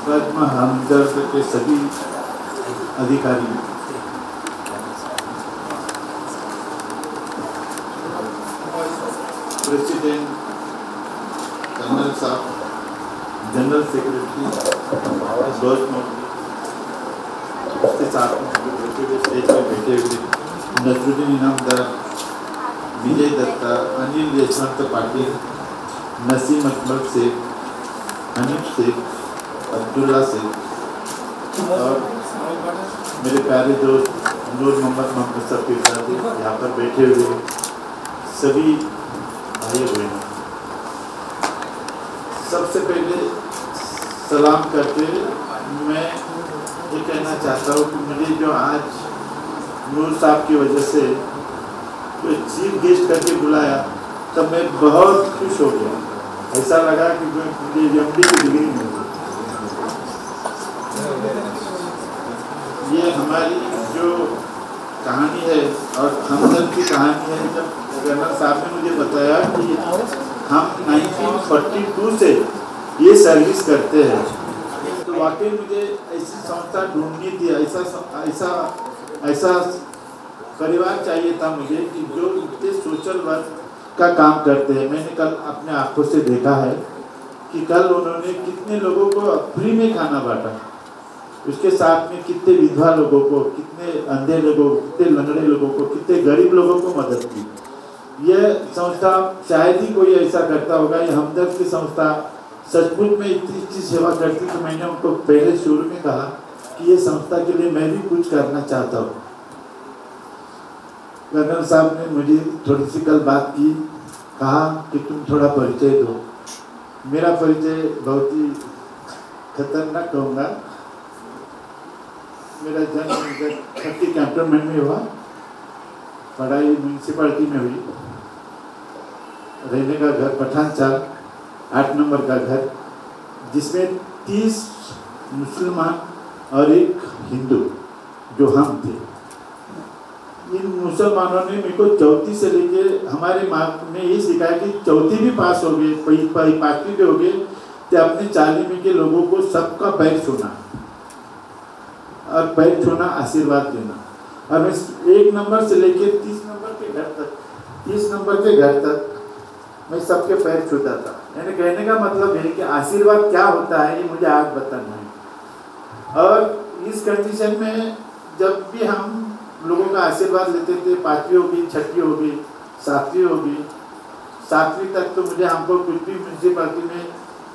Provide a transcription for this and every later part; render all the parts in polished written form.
पद्म हमदर्द के सभी अधिकारी, प्रेसिडेंट, कर्नल साहब, जनरल सेक्रेटरी उसके साथ स्टेज पर बैठे हुए नसरुद्दीन इनामदार, विजय दत्ता, अनिल यशवंत पाटिल, नसीम अकबर शेख, हनीफ शेख, अब्दुल्ला शेख और मेरे प्यारे दोस्त नूर मोहम्मद सफ़ीर साहब यहाँ पर बैठे हुए सभी भाई बहनों, सबसे पहले सलाम करते मैं ये कहना चाहता हूँ कि मुझे जो आज नूर साहब की वजह से जो चीफ गेस्ट करके बुलाया तब मैं बहुत खुश हो गया। ऐसा लगा कि मुझे एमडी की डिग्री मिल गई। ये हमारी जो कहानी है और हमदर्द की कहानी है, जब कर्नल साहब ने मुझे बताया कि हम 1942 से ये सर्विस करते हैं तो वाकई मुझे ऐसी संस्था ढूंढनी थी, ऐसा परिवार चाहिए था मुझे कि जो इतने सोशल वर्क का काम करते हैं। मैंने कल अपने आंखों से देखा है कि कल उन्होंने कितने लोगों को फ्री में खाना बांटा, उसके साथ में कितने विधवा लोगों को, कितने अंधे लोगों को, कितने लंगड़े लोगों को, कितने गरीब लोगों को मदद की। यह संस्था शायद ही कोई ऐसा करता होगा। ये हमदर्द की संस्था सचमुच में इतनी अच्छी सेवा करती तो मैंने उनको पहले शुरू में कहा कि ये संस्था के लिए मैं भी कुछ करना चाहता हूँ। कर्नल साहब ने मुझे थोड़ी सी कल बात की, कहा कि तुम थोड़ा परिचय दो। मेरा परिचय बहुत ही खतरनाक कहूँगा। मेरा जन्म खट्टी कैंटोनमेंट में हुआ, पढ़ाई म्यूनसिपालिटी में हुई, रहने का घर पठान चाल 8 नंबर का घर, जिसमें 30 मुसलमान और एक हिंदू जो हम थे। इन मुसलमानों ने मेरे को चौथी से लेके हमारे माँ ने ये सिखाया कि चौथी भी पास हो गए, 5वीं भी हो गए तो अपने 40वीं के लोगों को सबका पैर छूना और पैर छूना आशीर्वाद देना। और मैं 1 नंबर से लेके 30 नंबर के घर तक, 30 नंबर के घर तक मैं सबके पैर छूता था। यानी कहने का मतलब है कि आशीर्वाद क्या होता है ये मुझे आज बताना है। और इस कंडीशन में जब भी हम लोगों का आशीर्वाद लेते थे, 5वीं होगी, 6वीं होगी, 7वीं होगी, 7वीं तक तो मुझे हमको कुछ भी म्यूनसिपालिटी में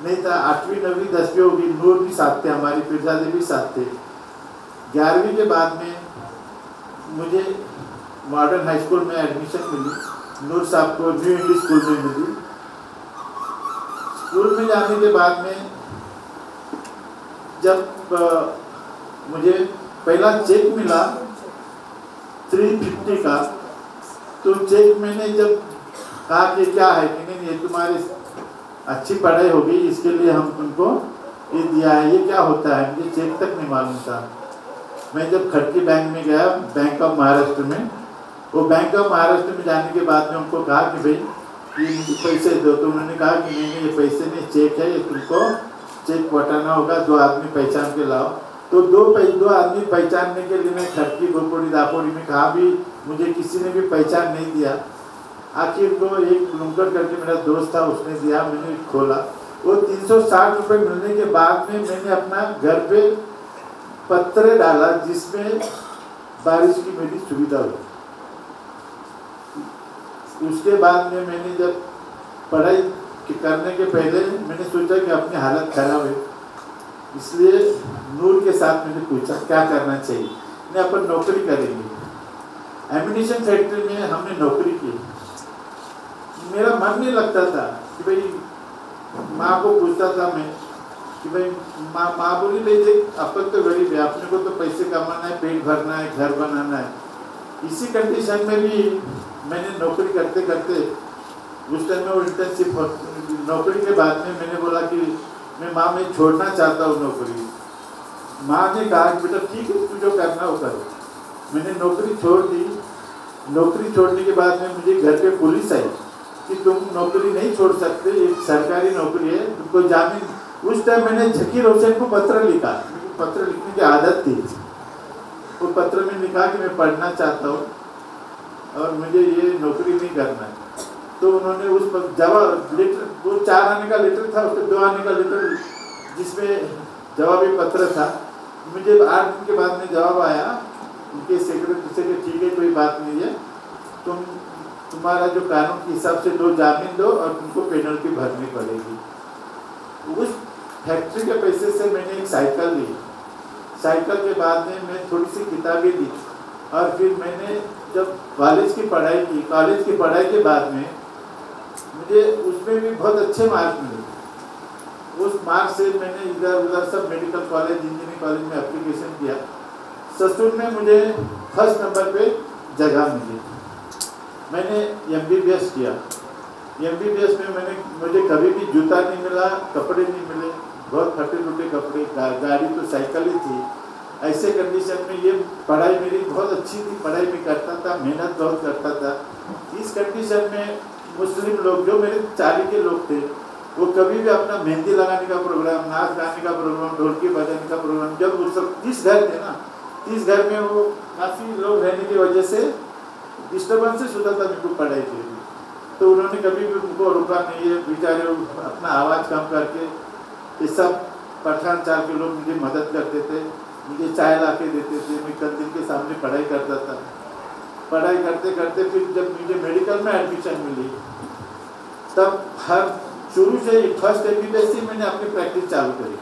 नहीं था। 8वीं 9वीं 10वीं होगी, नूर भी साथ थे, हमारी पिरजादे भी साथ थे। 11वीं के बाद में मुझे मॉडर्न हाई स्कूल में एडमिशन मिली, नूर साहब को न्यू इंग्लिश स्कूल में मिली। स्कूल में जाने के बाद में जब मुझे पहला चेक मिला 350 का, तो चेक मैंने जब कहा कि क्या है कि नहीं ये तुम्हारी अच्छी पढ़ाई होगी इसके लिए हम तुमको ये दिया है, ये क्या होता है मुझे चेक तक नहीं मालूम था। मैं जब खड़की बैंक में गया, बैंक ऑफ महाराष्ट्र में, वो बैंक ऑफ महाराष्ट्र में जाने के बाद में उनको कहा कि भाई ये मुझे पैसे दो, तो उन्होंने कहा कि नहीं ये पैसे नहीं, चेक है, ये तुमको चेक पटाना होगा, 2 आदमी पहचान के लाओ। तो 2 आदमी पहचानने के लिए मैं खड़की गोपोड़ी दापोड़ी में कहा भी, मुझे किसी ने भी पहचान नहीं दिया। आखिर को एक लुंकर करके मेरा दोस्त था, उसने दिया, मैंने खोला। वो 360 रुपये मिलने के बाद में मैंने अपना घर पे पत्रे डाला जिसमें बारिश की मेरी सुविधा हुई। उसके बाद में मैंने जब पढ़ाई करने के पहले मैंने सोचा कि अपनी हालत खराब है, इसलिए नूर के साथ मैंने पूछा क्या करना चाहिए। मैं अपन नौकरी करेंगे। एम्यूनिशन फैक्ट्री में हमने नौकरी की। मेरा मन नहीं लगता था कि भाई, माँ को पूछता था मैं कि भाई माँ बोली भाई देख अपन तो गरीब है, अपने को तो पैसे कमाना है, पेट भरना है, घर बनाना है। इसी कंडीशन में भी मैंने नौकरी करते करते उस टाइम में इंटर्नशिप नौकरी के बाद में मैंने बोला कि मैं मैं छोड़ना चाहता हूँ नौकरी। माँ ने कहा कि बेटा ठीक है, तू जो करना हो करो। मैंने नौकरी छोड़ दी। नौकरी छोड़ने के बाद में मुझे घर पे पुलिस आई कि तुम नौकरी नहीं छोड़ सकते, एक सरकारी नौकरी है, तुमको उस टाइम मैंने झकीर हुसैन को पत्र लिखा, पत्र लिखने की आदत थी। वो पत्र में लिखा कि मैं पढ़ना चाहता हूँ और मुझे ये नौकरी नहीं करना है। तो उन्होंने उस पर जवाब लेटर, वो 4 आने का लेटर था, उसके 2 आने का लेटर जिसमें जवाबी पत्र था। मुझे 8 दिन के बाद में जवाब आया उनके सेक्रेटरी से कि ठीक है, कोई बात नहीं है, तुम्हारा जो कानून के हिसाब से लो, जामीन दो और तुमको पेनल्टी भरनी पड़ेगी। उस फैक्ट्री के पैसे से मैंने एक साइकिल ली। साइकिल के बाद में मैं थोड़ी सी किताबें ली और फिर मैंने जब कॉलेज की पढ़ाई की, कॉलेज की पढ़ाई के बाद में मुझे उसमें भी बहुत अच्छे मार्क मिले। उस मार्क से मैंने इधर उधर सब मेडिकल कॉलेज, इंजीनियरिंग कॉलेज में एप्लीकेशन किया। ससुर में मुझे फर्स्ट नंबर पे जगह मिली। मैंने MBBS किया। MBBS में मुझे कभी भी जूता नहीं मिला, कपड़े नहीं मिले, बहुत फटे-फूटे कपड़े, गाड़ी तो साइकिल ही थी। ऐसे कंडीशन में ये पढ़ाई मेरी बहुत अच्छी थी, पढ़ाई भी करता था, मेहनत बहुत करता था। इस कंडीशन में मुस्लिम लोग जो मेरे चाली के लोग थे, वो कभी भी अपना मेहंदी लगाने का प्रोग्राम, नाच गाने का प्रोग्राम, ढोलकी बजाने का प्रोग्राम, जब वो सब 30 घर थे ना, 30 घर में वो काफ़ी लोग रहने की वजह से डिस्टर्बेंसेस होता था मेरे को पढ़ाई के लिए। तो उन्होंने कभी भी उनको रुका नहीं है, बेचारे अपना आवाज़ कम करके ये सब पठान चाल के लोग मुझे मदद करते थे, मुझे चाय ला के देते थे, मैं कंदील के सामने पढ़ाई करता था। पढ़ाई करते करते फिर जब मुझे मेडिकल में एडमिशन मिली, तब हर शुरू से ही फर्स्ट MBBS से मैंने अपनी प्रैक्टिस चालू करी।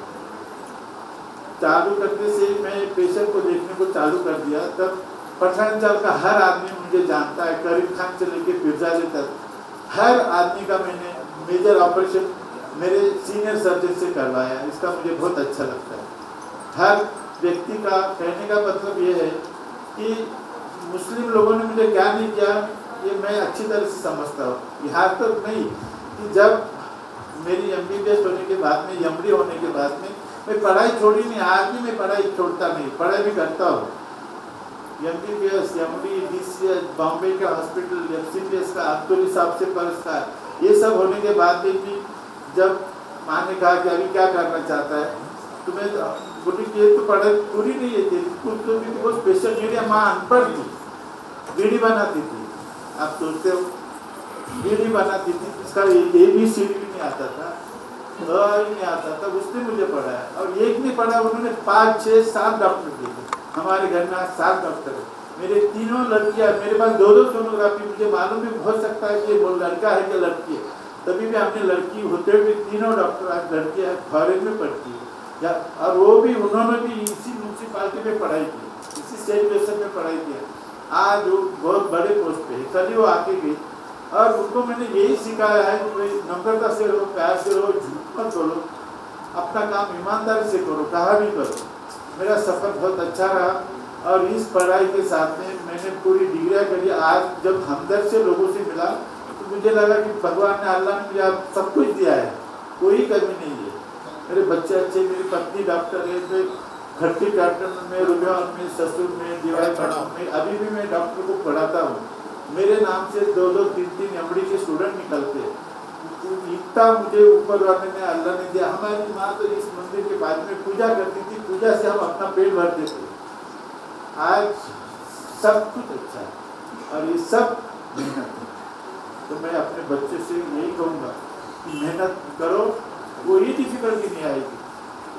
चालू करने से मैं पेशेंट को देखने को चालू कर दिया। तब पठानचाल का हर आदमी मुझे जानता है, करीम खान से लेके पिरजाले तक हर आदमी का मैंने मेजर ऑपरेशन मेरे सीनियर सर्जन से करवाया। इसका मुझे बहुत अच्छा लगता है। हर व्यक्ति का कहने का मतलब ये है कि मुस्लिम लोगों ने मुझे क्या नहीं किया, ये मैं अच्छी तरह से समझता हूँ। यहाँ तक नहीं कि जब मेरी MBBS होने के बाद में, MD होने के बाद में मैं पढ़ाई छोड़ी नहीं, आज भी मैं पढ़ाई छोड़ता नहीं, पढ़ाई भी करता हूँ। MBBS, MD, DCS, बॉम्बे का हॉस्पिटल, FCPS का अब्दुल साहब से पुरस्कार, ये सब होने के बाद भी जब माँ ने कहा कि अभी क्या करना चाहता है, तो मैं बोली कि ये तो पढ़ाई पूरी नहीं है तेरी, कुछ तो भी वो स्पेशल, मेरी माँ अनपढ़ थी, बीड़ी बनाती थी। आप सोचते हो बीड़ी बनाती थी, इसका ABCD भी नहीं आता था, नहीं आता था, उसने मुझे पढ़ाया। और एक नहीं पढ़ा, उन्होंने 5, 6, 7 डॉक्टर दिए। हमारे घर में आज 7 डॉक्टर है। मेरे तीनों लड़कियां, मेरे पास 2-2 सोनोग्राफी, मुझे मालूम भी हो सकता है कि वो लड़का है कि लड़की है, तभी भी हमने लड़की होते हुए तीनों डॉक्टर आज लड़कियां फॉरेन में पढ़ती है। और वो भी उन्होंने भी इसी म्यूनसिपालिटी में पढ़ाई की, इसी सेंट जोसेफ में पढ़ाई की। आज वो बहुत बड़े पोस्ट पे है, कल वो आके गई। और उनको मैंने यही सिखाया है कि भाई नम्रता से रहो, प्यार से रहो, झूठ मत बोलो, अपना काम ईमानदारी से करो, कहा भी करो। मेरा सफ़र बहुत अच्छा रहा और इस पढ़ाई के साथ में मैंने पूरी डिग्रियाँ करी। आज जब हमदर्द से लोगों से मिला तो मुझे लगा कि भगवान ने, अल्लाह ने मुझे सब कुछ दिया है, कोई कमी नहीं है। मेरे बच्चे अच्छे, मेरी पत्नी डॉक्टर है, मैं खट्टी डॉक्टर में, रुझान में, ससुर में, दिवाई में, अभी भी मैं डॉक्टर को पढ़ाता हूँ। मेरे नाम से 2-2, 3-3 MD के स्टूडेंट निकलते हैं। इतना मुझे ऊपर वाले ने, अल्लाह ने दिया। हमारी माँ तो इस मंदिर के बाद में पूजा करती थी, पूजा से हम अपना पेट भरते थे। आज सब कुछ अच्छा है और ये सब मेहनत है। तो मैं अपने बच्चे से यही कहूँगा कि मेहनत करो, कोई डिफिकल्टी नहीं आएगी।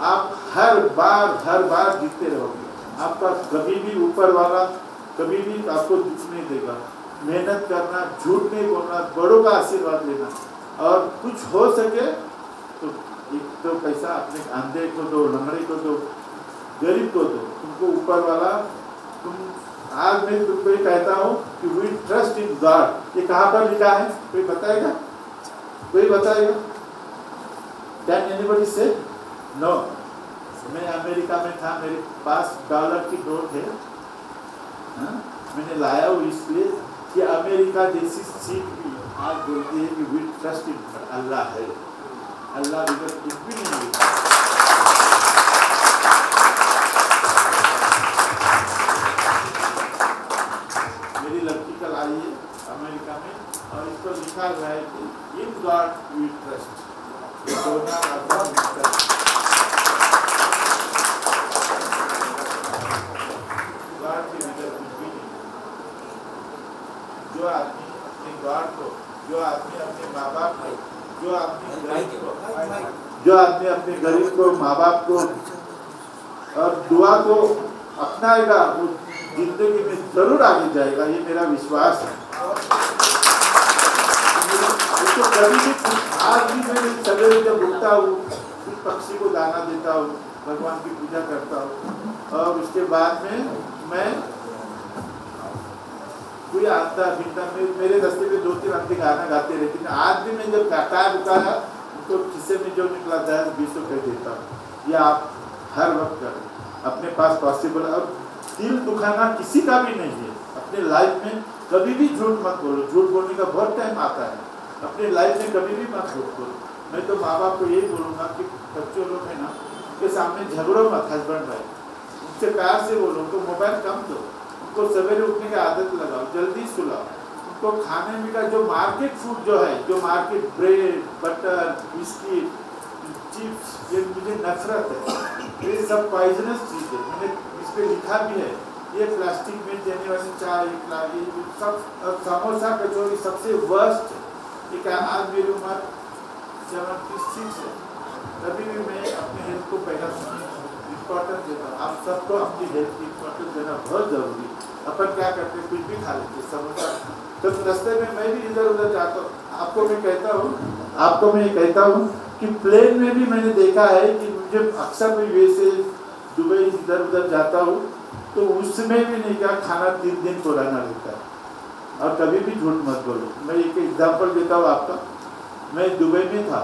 आप हर बार जीतते रहोगे। आपका कभी भी ऊपर वाला कभी भी आपको दुख नहीं देगा। मेहनत करना, झूठ नहीं बोलना, बड़ों का आशीर्वाद लेना, और कुछ हो सके तो 1-2 पैसा अपने अंधे को दो, लंगड़े को दो, गरीब को दो। तुमको ऊपर वाला, तुम आज मैं तुमको ये कहता हूँ कि वी ट्रस्ट इन गॉड। ये कहाँ पर लिखा है, कोई बताएगा? कोई बताएगा? कैन एनीबडी से? नो। मैं अमेरिका में था, मेरे पास $1 की नोट है, मैंने लाया हूँ इसलिए कि अमेरिका जैसी सीट भी आज बोलती है कि वी ट्रस्ट इन अल्लाह है। अल्लाह बिगड़ कुछ भी नहीं है। मेरी लड़की कल आई है अमेरिका में और इस पर लिखा हुआ है कि इन गॉड वी ट्रस्ट। आदमी अपने गरीब को, माँ बाप को और दुआ को अपनाएगा वो जिंदगी में जरूर आगे जाएगा, ये मेरा विश्वास है। तो कभी भी आज भी मैं सवेरे जब उठता हूँ कुछ पक्षी को दाना देता हूँ, भगवान की पूजा करता हूँ और उसके बाद में मैं कोई आता बिकता मेरे रास्ते में 2-3 आदमी गाना गाते रहते हैं। आज भी मैं जब गाता रुकाया तो किस्से में जो निकला 10-20 रुपये देता हूँ। ये आप हर वक्त करें, अपने पास पॉसिबल। और दिल दुखाना किसी का भी नहीं है अपने लाइफ में। कभी भी झूठ मत बोलो, झूठ बोलने का बहुत टाइम आता है, अपने लाइफ में कभी भी मत झूठ बोलो। मैं तो माँ बाप को यही बोलूँगा कि बच्चों लोग है ना, उनके सामने झगड़ो मत, हस्बैंड भाई उनसे प्यार से बोलो, उनको मोबाइल कम दो, उनको सवेरे उठने की आदत लगाओ, जल्दी सुलाओ। उनको खाने में का जो मार्केट फूड जो है, जो market bread, butter, biscuit, chips, ये मुझे नफरत है। ये सब पॉइजनस चीज़ है, मैंने इस पर लिखा भी है। ये प्लास्टिक में देने वाली चाय, सब समोसा, कचौरी सबसे वर्स्ट है। एक आज मेरी उम्र 76 है, तभी भी मैं अपने हेल्थ को पहला इम्पोर्टेंस देता हूँ। आप सबको अपनी हेल्थ की इम्पोर्टेंस देना बहुत जरूरी है। अपन क्या करते हैं, कुछ भी खा लेते हैं समोसा, तो रास्ते में मैं भी इधर उधर जाता हूँ। आपको मैं कहता हूँ कि प्लेन में भी मैंने देखा है कि मुझे अक्सर मैं यूएसए, दुबई इधर उधर जाता हूँ तो उसमें भी नहीं क्या खाना 3 दिन पुराना रहता है। और कभी भी झूठ मत बोलो। मैं एक एग्जांपल देता हूँ आपका। मैं दुबई में था,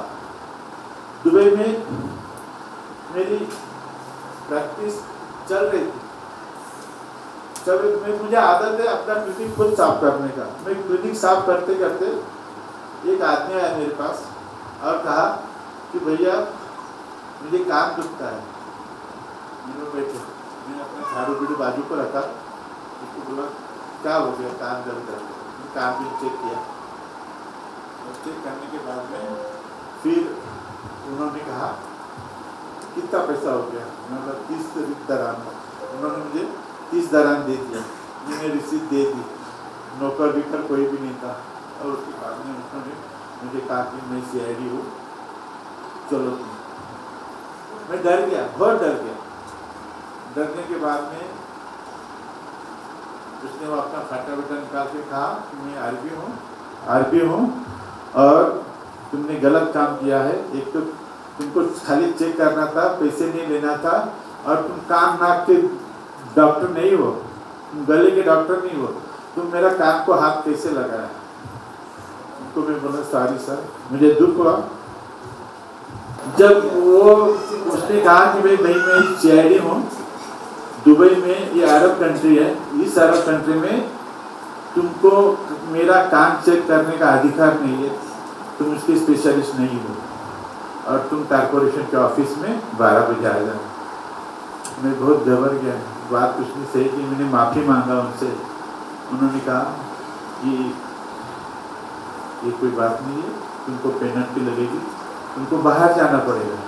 दुबई में मेरी प्रैक्टिस चल रही थी। मुझे आदत है अपना क्लिनिक खुद साफ करने का। मैं क्लिनिक साफ करते करते एक आदमी आया मेरे पास और कहा कि भैया मुझे कान दुखता है। मैंने बैठे, मैंने अपना झाड़ू बीड़ू बाजू पर रखा, उसको बोला क्या हो गया, कान दर्द कर गया। कान भी चेक किया, चेक करने के बाद में फिर उन्होंने कहा कितना पैसा हो गया। मैंने 30 दराम। उन्होंने मुझे 30 दराम दे दिया, मैंने रिसीट दे दी। नौकर विकर कोई भी नहीं था। और उसके बाद में उन्होंने मुझे कहा कि मैं CID हूँ, चलो तुम। मैं डर गया, बहुत डर गया। डरने के बाद में उसने वो अपना फाटा बेटा निकाल के कहा कि मैं आरबी हूँ और तुमने गलत काम किया है। एक तो तुमको खाली चेक करना था, पैसे नहीं लेना था, और तुम कान नाक के डॉक्टर नहीं हो, तुम गले के डॉक्टर नहीं हो, तुम मेरा कान को हाथ कैसे लगाया। उनको मैं बोला सॉरी सर, मुझे दुख हुआ। जब वो उसने कहा कि भाई मैं CID हूँ, दुबई में, ये अरब कंट्री है, इस अरब कंट्री में तुमको मेरा कान चेक करने का अधिकार नहीं है, तुम उसके स्पेशलिस्ट नहीं हो, और तुम कॉर्पोरेशन के ऑफिस में 12 बजे आ जाओ। मैं बहुत घबर गया, बात कुछ नहीं सही की। मैंने माफ़ी मांगा उनसे। उन्होंने कहा कि ये कोई बात नहीं है, तुमको पेनल्टी लगेगी, तुमको बाहर जाना पड़ेगा।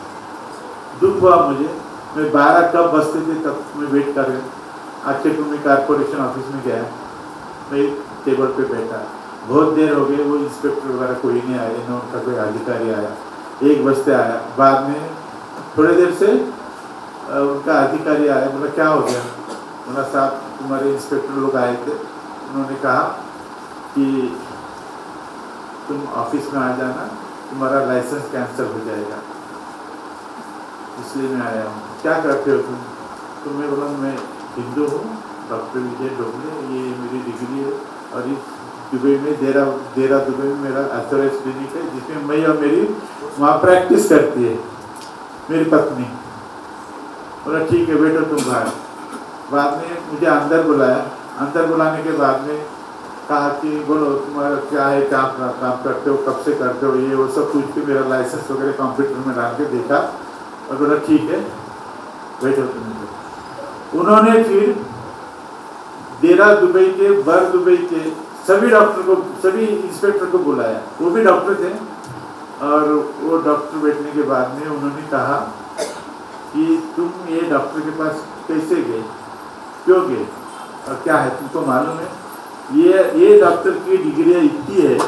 दुख हुआ मुझे। मैं 12 कब बजते थे तब मैं वेट कर रहा। आखिर तो मैं कॉर्पोरेशन ऑफिस में गया, मैं टेबल पे बैठा, बहुत देर हो गई। वो इंस्पेक्टर वगैरह कोई नहीं आया, न उनका कोई अधिकारी आया। 1 बजते आया। बाद में थोड़ी देर से उनका अधिकारी आया, बोला क्या हो गया। बोला साहब तुम्हारे इंस्पेक्टर लोग आए थे, उन्होंने कहा कि तुम ऑफिस में आ जाना, तुम्हारा लाइसेंस कैंसिल हो जाएगा, इसलिए मैं आया हूँ। क्या करते हो तुम। तो मैं बोला मैं हिंदू हूँ, डॉक्टर विजय डोगले, ये मेरी डिग्री है, और इस दुबई में देरा दुबई में मेरा ऑथराइज क्लिनिक है, जिसमें मैं और मेरी वहाँ प्रैक्टिस करती है मेरी पत्नी। बोला ठीक है बेटो तुम बाहर। बाद में मुझे अंदर बुलाया। अंदर बुलाने के बाद में कहा कि बोलो तुम्हारा क्या है, क्या काम करते हो, कब से करते हो, ये वो सब पूछ के मेरा लाइसेंस वगैरह कंप्यूटर में डाल के देखा और बोला ठीक है बैठो तुम। उन्होंने फिर देरा दुबई के, बर दुबई के सभी डॉक्टर को, सभी इंस्पेक्टर को बुलाया, वो भी डॉक्टर थे। और वो डॉक्टर बैठने के बाद में उन्होंने कहा कि तुम ये डॉक्टर के पास कैसे गए, क्यों गए और क्या है तुमको मालूम है। ये डॉक्टर की डिग्री इतनी है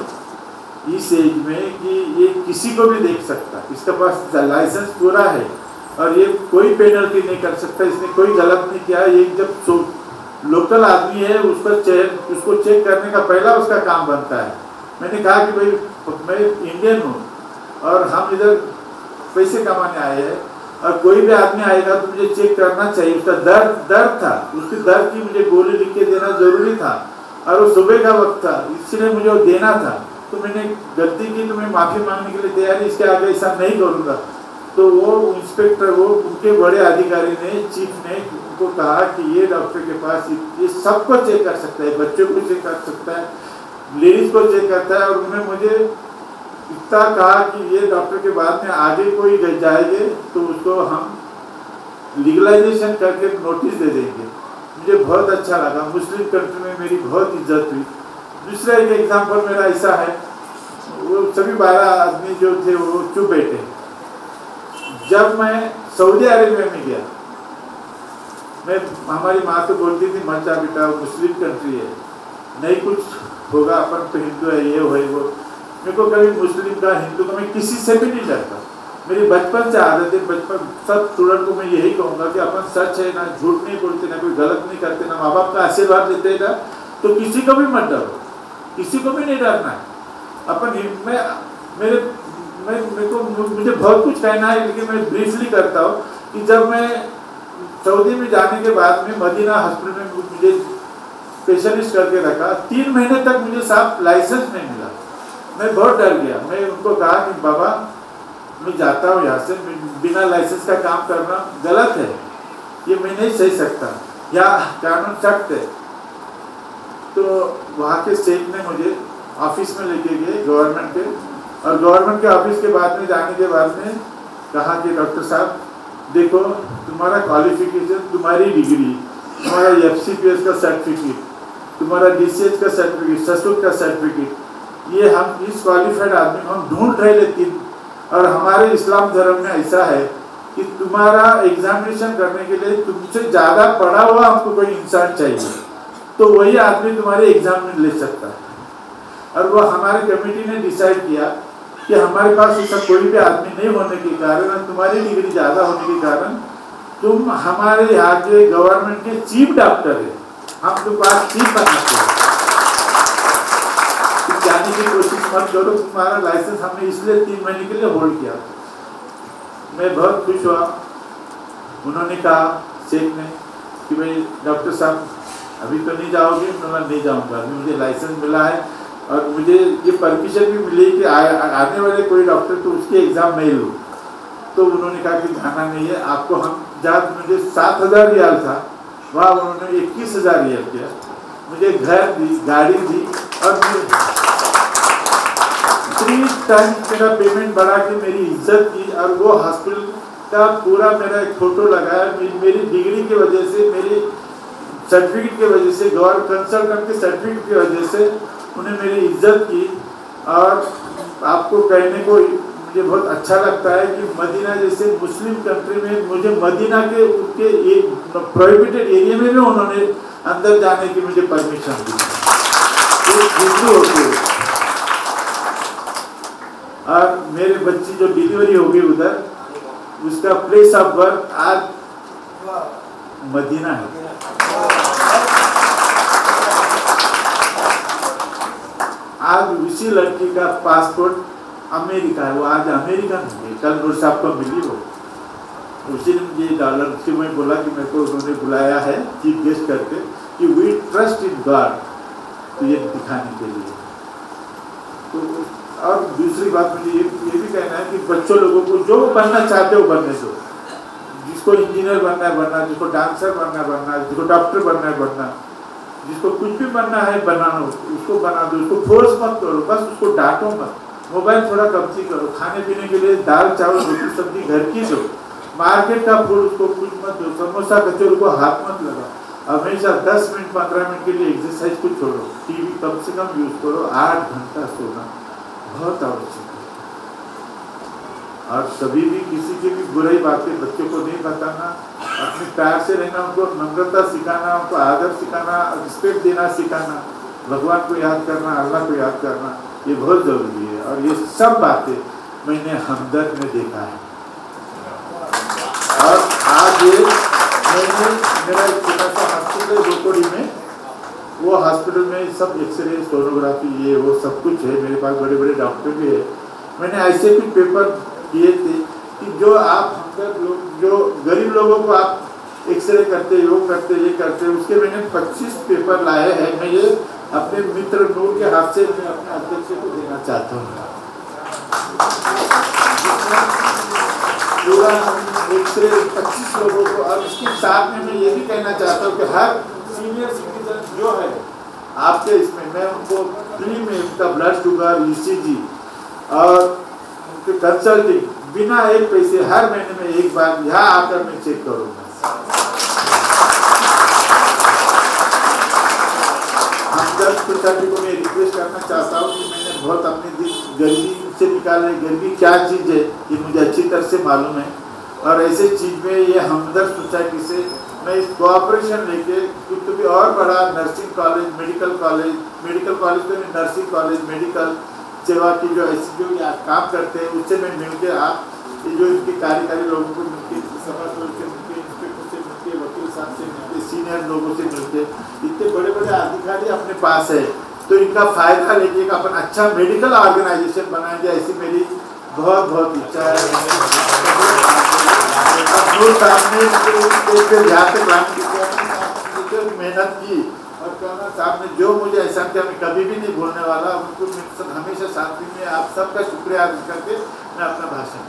इस एज में कि ये किसी को भी देख सकता है, इसके पास लाइसेंस पूरा है और ये कोई पेनल्टी नहीं कर सकता, इसने कोई गलत नहीं किया। ये जब लोकल आदमी है उसको चेक करने का पहला उसका काम बनता है। मैंने कहा कि भाई मैं इंडियन हूँ और हम इधर पैसे कमाने आए हैं और कोई भी आदमी आएगा तो मुझे चेक करना चाहिए। उसका दर्द था, उसकी दर्द की मुझे गोली लिख के देना जरूरी था और वो सुबह का वक्त था, इसलिए मुझे वो देना था। तो मैंने गलती की तो मैं माफ़ी मांगने के लिए तैयार, इसके आगे ऐसा नहीं करूँगा। तो वो इंस्पेक्टर, वो उनके बड़े अधिकारी ने, चीफ ने उनको कहा कि ये डॉक्टर के पास ये सबको चेक कर सकता है, बच्चों को चेक कर सकता है, लेडीज़ को चेक करता है। और उन्होंने मुझे इतना कहा कि ये डॉक्टर के बाद में आगे कोई जाएंगे तो उसको हम लीगलाइजेशन करके नोटिस दे देंगे। मुझे बहुत अच्छा लगा, मुस्लिम कंट्री में मेरी बहुत इज्जत हुई। दूसरा एक एग्जाम्पल मेरा ऐसा है, वो सभी 12 आदमी जो थे वो चुप बैठे। जब मैं सऊदी अरेबिया में गया, मैं हमारी माँ तो बोलती थी मत जा बेटा, मुस्लिम कंट्री है, नहीं कुछ होगा, अपन तो हिंदू है, ये हो वो। मेरे को कभी मुस्लिम का, हिंदू का, मैं किसी से भी नहीं डरता। मेरी बचपन से आदत है, बचपन सब स्टूडेंट को मैं यही कहूँगा कि अपन सच है ना, झूठ नहीं बोलते ना, कोई गलत नहीं करते ना, माँ बाप का आशीर्वाद लेते ना, तो किसी को भी मत डरो, किसी को भी नहीं डरना है। अपन मुझे बहुत कुछ कहना है लेकिन मैं ब्रीफली करता हूँ कि जब मैं सऊदी में जाने के बाद में मदीना हॉस्पिटल में मुझे स्पेशलिस्ट करके रखा, 3 महीने तक मुझे साहब लाइसेंस नहीं मिला। मैं बहुत डर गया। मैं उनको कहा कि बाबा मैं जाता हूँ यहाँ से, बिना लाइसेंस का काम करना गलत है, ये मैं नहीं सही सकता, या कानून सख्त है। तो वहाँ के शेख ने मुझे ऑफिस में लेके गए गवर्नमेंट के, और गवर्नमेंट के ऑफिस के बाद में जाने के बाद में कहा कि डॉक्टर साहब देखो, तुम्हारा क्वालिफिकेशन, तुम्हारी डिग्री, तुम्हारा FCPS का सर्टिफिकेट, तुम्हारा DCH का सर्टिफिकेट, ससुर का सर्टिफिकेट, ये हम इस क्वालिफाइड आदमी को हम ढूंढ रहे, लेकिन और हमारे इस्लाम धर्म में ऐसा है कि तुम्हारा एग्जामिनेशन करने के लिए तुमसे ज़्यादा पढ़ा हुआ हमको कोई इंसान चाहिए, तो वही आदमी तुम्हारे एग्जाम में ले सकता है। और वो हमारी कमेटी ने डिसाइड किया कि हमारे पास ऐसा कोई भी आदमी नहीं होने के कारण, तुम्हारी डिग्री ज़्यादा होने के कारण तुम हमारे यहाँ के गवर्नमेंट के चीफ डॉक्टर है, हम तुम पास चीफ बनाते हैं, तुम जाने की कोशिश मत करो, तुम्हारा लाइसेंस हमने इसलिए 3 महीने के लिए होल्ड किया। मैं बहुत खुश हुआ। उन्होंने कहा शेख ने कि भाई डॉक्टर साहब अभी तो नहीं जाओगे? मैं नहीं जाऊँगा, अभी मुझे लाइसेंस मिला है और मुझे ये परमिशन भी मिली कि आने वाले कोई डॉक्टर तो उसके एग्ज़ाम नहीं लूँ। तो उन्होंने कहा कि जाना नहीं है आपको, हम मुझे 7,000 रियाल था, वहाँ उन्होंने 21,000 रियाल किया, मुझे घर दी, गाड़ी दी, और 3 टाइम्स मेरा पेमेंट बढ़ा के मेरी इज्जत की। और वो हॉस्पिटल का पूरा मेरा एक फ़ोटो लगाया, मेरी डिग्री की वजह से, मेरी सर्टिफिकेट की वजह से, गवर्नमेंट कंसल्टेंट के सर्टिफिकेट की वजह से उन्हें मेरी इज्जत की। और आपको कहने को मुझे बहुत अच्छा लगता है कि मदीना जैसे मुस्लिम कंट्री में मुझे मदीना के उनके एक प्रोहिबिटेड एरिया में भी उन्होंने अंदर जाने की मुझे परमिशन दी, हिंदू होते। और मेरे बच्ची जो डिलीवरी हो गई उधर, उसका प्लेस ऑफ बर्थ आज मदीना है। आज उसी लड़की का पासपोर्ट अमेरिका है, वो आज अमेरिकन है, कल नूर साहब को मिली वो, उसी ने मुझे डॉलर से मैं बोला कि मेरे को उन्होंने बुलाया है चीफ गेस्ट करके कि वी ट्रस्ट इन गॉड, तो ये दिखाने के लिए। तो और दूसरी बात मुझे ये भी कहना है कि बच्चों लोगों को जो बनना चाहते हो बनने दो, जिसको इंजीनियर बनना है बनना, जिसको डांसर बनना है बनना, जिसको डॉक्टर बनना है बनना, जिसको कुछ भी बनना है बनाना, उसको बना दो, उसको फोर्स मत करो, बस उसको डांटो मत। मोबाइल थोड़ा कम करो, खाने पीने के लिए दाल चावल रोटी सब्जी घर की दो, मार्केट का फूड उसको कुछ मत दो, समोसा कचौड़ी को हाथ मत लगा। हमेशा 10 मिनट 15 मिनट के लिए एक्सरसाइज को छोड़ो, टीवी कम से कम यूज़ करो, 8 घंटा सोना बहुत आवश्यक है। और कभी भी किसी की भी बुराई बातें बच्चों को नहीं बताना, अपने प्यार से रहना, उनको नम्रता सिखाना, उनको आदर सिखाना, रिस्पेक्ट देना सिखाना, भगवान को याद करना, अल्लाह को याद करना, ये बहुत ज़रूरी है। और ये सब बातें मैंने हमदर्द में देखा है। और आज ये मैंने मेरा एक छोटा सा हॉस्पिटल रोकोड़ी में, वो हॉस्पिटल में सब एक्सरे सोनोग्राफी ये वो सब कुछ है, मेरे पास बड़े बड़े डॉक्टर भी है। मैंने ऐसे भी पेपर दिए थे कि जो आप हमदर्द लोग, जो गरीब लोगों को आप एक्सरे करते, योग करते, ये करते, उसके मैंने 25 पेपर लाए हैं। मैं ये अपने मित्र नूर के हाथ से मैं अपने अध्यक्ष को देना चाहता हूँ। पूरा एक्सरे 25 लोगों को। और इसके साथ में मैं ये भी कहना चाहता हूँ कि हर सीनियर सिटीजन जो है आपके इसमें, मैं उनको फ्री में उनका ब्लड शुगर, ECG और कंसल्टिंग बिना एक पैसे हर महीने में एक बार यहाँ आकर मैं चेक करूँगा। हमदर्द सोसाइटी को मैं रिक्वेस्ट करना चाहता हूँ कि मैंने बहुत अपने दिल गरीबी से निकाले, गरीबी क्या चीज़ है ये मुझे अच्छी तरह से मालूम है। और ऐसे चीज़ में ये हमदर्द सोसाइटी से मैं इस कोऑपरेशन लेके कुछ भी और बड़ा नर्सिंग कॉलेज, मेडिकल कॉलेज तो नर्सिंग कॉलेज, मेडिकल सेवा की जो ऐसी जो काम करते हैं उससे मैं मिलकर आप ये जो इनके कार्यकारी लोगों को मिलकर, समझ के मिलकर, इंस्पेक्टर से मिलकर, वकील साहब से मिलकर, सीनियर लोगों से मिलकर, इतने बड़े बड़े अधिकारी अपने पास है तो इनका फायदा लेके अपन अच्छा मेडिकल ऑर्गेनाइजेशन बनाएंगे, ऐसी मेरी बहुत बहुत इच्छा है। मेहनत की और कर्नल साहब ने जो मुझे ऐसा किया मैं कभी भी नहीं भूलने वाला, उनको हमेशा साथ में आप सबका शुक्रिया अदा करके मैं अपना भाषण